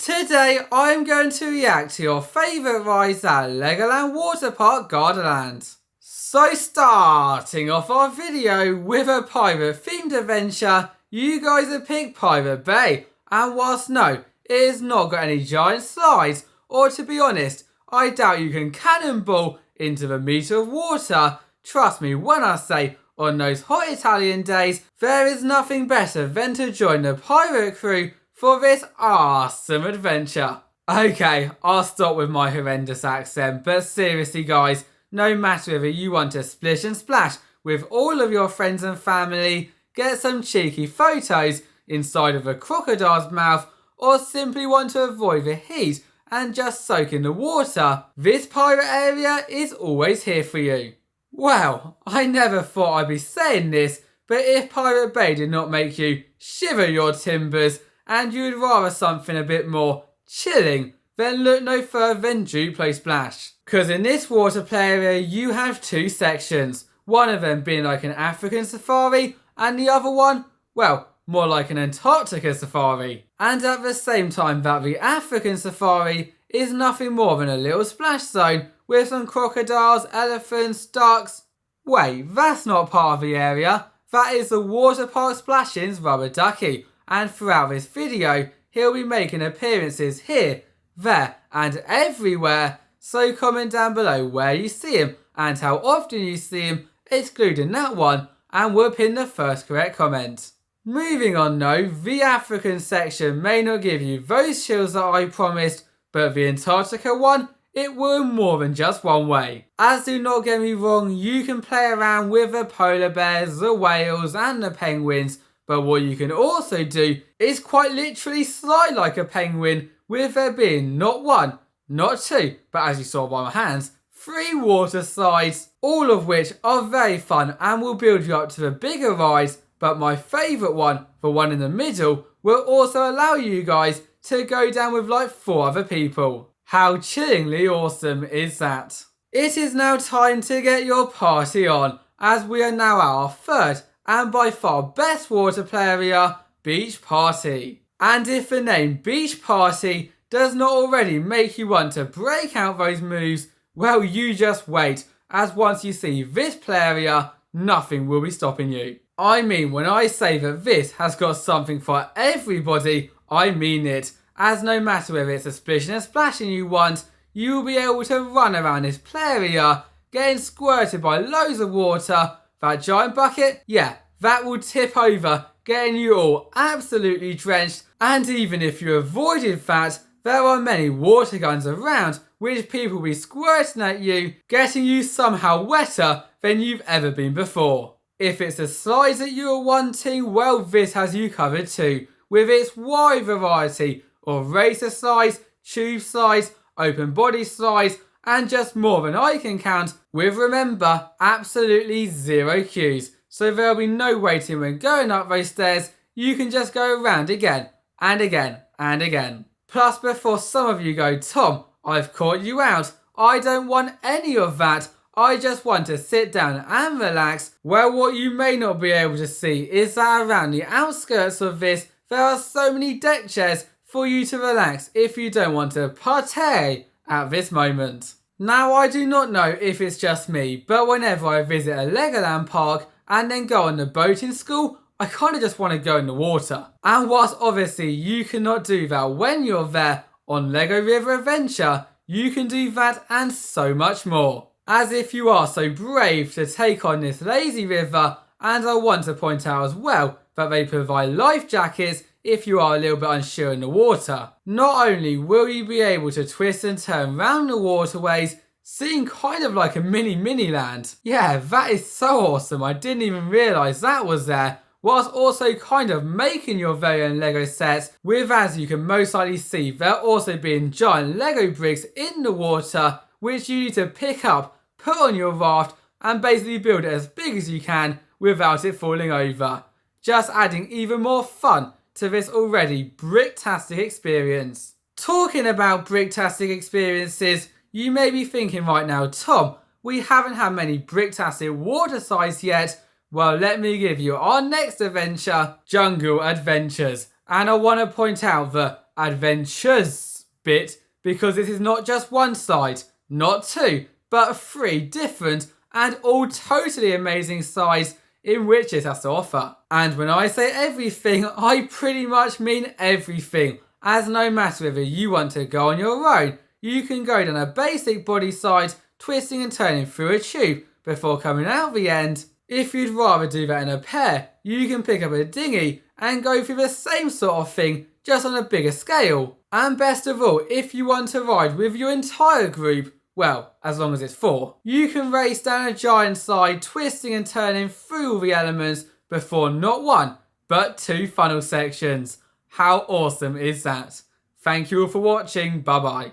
Today I'm going to react to your favourite rides at Legoland Waterpark, Gardaland. So starting off our video with a pirate themed adventure, you guys have picked Pirate Bay, and whilst no, it has not got any giant slides, or to be honest, I doubt you can cannonball into the metre of water. Trust me when I say, on those hot Italian days, there is nothing better than to join the pirate crew for this awesome adventure. Okay, I'll stop with my horrendous accent, but seriously guys, no matter whether you want to splish and splash with all of your friends and family, get some cheeky photos inside of a crocodile's mouth, or simply want to avoid the heat and just soak in the water, this pirate area is always here for you. Well, I never thought I'd be saying this, but if Pirate Bay did not make you shiver your timbers and you'd rather something a bit more chilling, then look no further than Duplo Splash. Because in this water play area you have two sections, one of them being like an African safari and the other one, well, more like an Antarctica safari. And at the same time that the African safari is nothing more than a little splash zone with some crocodiles, elephants, ducks. Wait, that's not part of the area. That is the Waterpark Splashin's rubber ducky, and throughout this video he'll be making appearances here, there and everywhere, so comment down below where you see him and how often you see him, excluding that one, and we'll pin the first correct comment. Moving on though, the African section may not give you those chills that I promised, but the Antarctica one, it will more than just one way. As do not get me wrong, you can play around with the polar bears, the whales and the penguins, but what you can also do is quite literally slide like a penguin, with there being not one, not two, but as you saw by my hands, 3 water slides, all of which are very fun and will build you up to the bigger rides, but my favourite one, the one in the middle, will also allow you guys to go down with like 4 other people. How chillingly awesome is that? It is now time to get your party on, as we are now at our third and by far best water play area, Beach Party. And if the name Beach Party does not already make you want to break out those moves, well you just wait, as once you see this play area, nothing will be stopping you. I mean, when I say that this has got something for everybody, I mean it, as no matter whether it's a splish and a splashing you want, you will be able to run around this play area, getting squirted by loads of water. That giant bucket, yeah, that will tip over, getting you all absolutely drenched, and even if you avoided that, there are many water guns around which people will be squirting at you, getting you somehow wetter than you've ever been before. If it's the slides that you are wanting, well this has you covered too, with its wide variety of racer slides, tube slides, open body slides, and just more than I can count, with, remember, absolutely 0 queues, so there'll be no waiting when going up those stairs. You can just go around again and again and again. Plus, before some of you go, Tom, I've caught you out, I don't want any of that, I just want to sit down and relax. Well, what you may not be able to see is that around the outskirts of this there are so many deck chairs for you to relax if you don't want to partay at this moment. Now, I do not know if it's just me, but whenever I visit a Legoland park and then go on the boating school, I kind of just want to go in the water. And whilst obviously you cannot do that when you're there on Lego River Adventure, you can do that and so much more. As if you are so brave to take on this lazy river, and I want to point out as well that they provide life jackets if you are a little bit unsure in the water. Not only will you be able to twist and turn around the waterways, seeing kind of like a mini land. Yeah, that is so awesome, I didn't even realise that was there. Whilst also kind of making your very own Lego sets, with, as you can most likely see, there also being giant Lego bricks in the water, which you need to pick up, put on your raft, and basically build it as big as you can without it falling over. Just adding even more fun to this already bricktastic experience. Talking about bricktastic experiences, you may be thinking right now, Tom, we haven't had many bricktastic water slides yet. Well, let me give you our next adventure, Jungle Adventures. And I want to point out that adventures bit, because this is not just one side, not two, but three different and all totally amazing sides in which it has to offer. And when I say everything, I pretty much mean everything, as no matter whether you want to go on your own, you can go down a basic body side, twisting and turning through a tube before coming out the end. If you'd rather do that in a pair, you can pick up a dinghy and go through the same sort of thing, just on a bigger scale. And best of all, if you want to ride with your entire group, well, as long as it's 4, you can race down a giant slide, twisting and turning through all the elements before not 1, but 2 funnel sections. How awesome is that? Thank you all for watching, bye bye.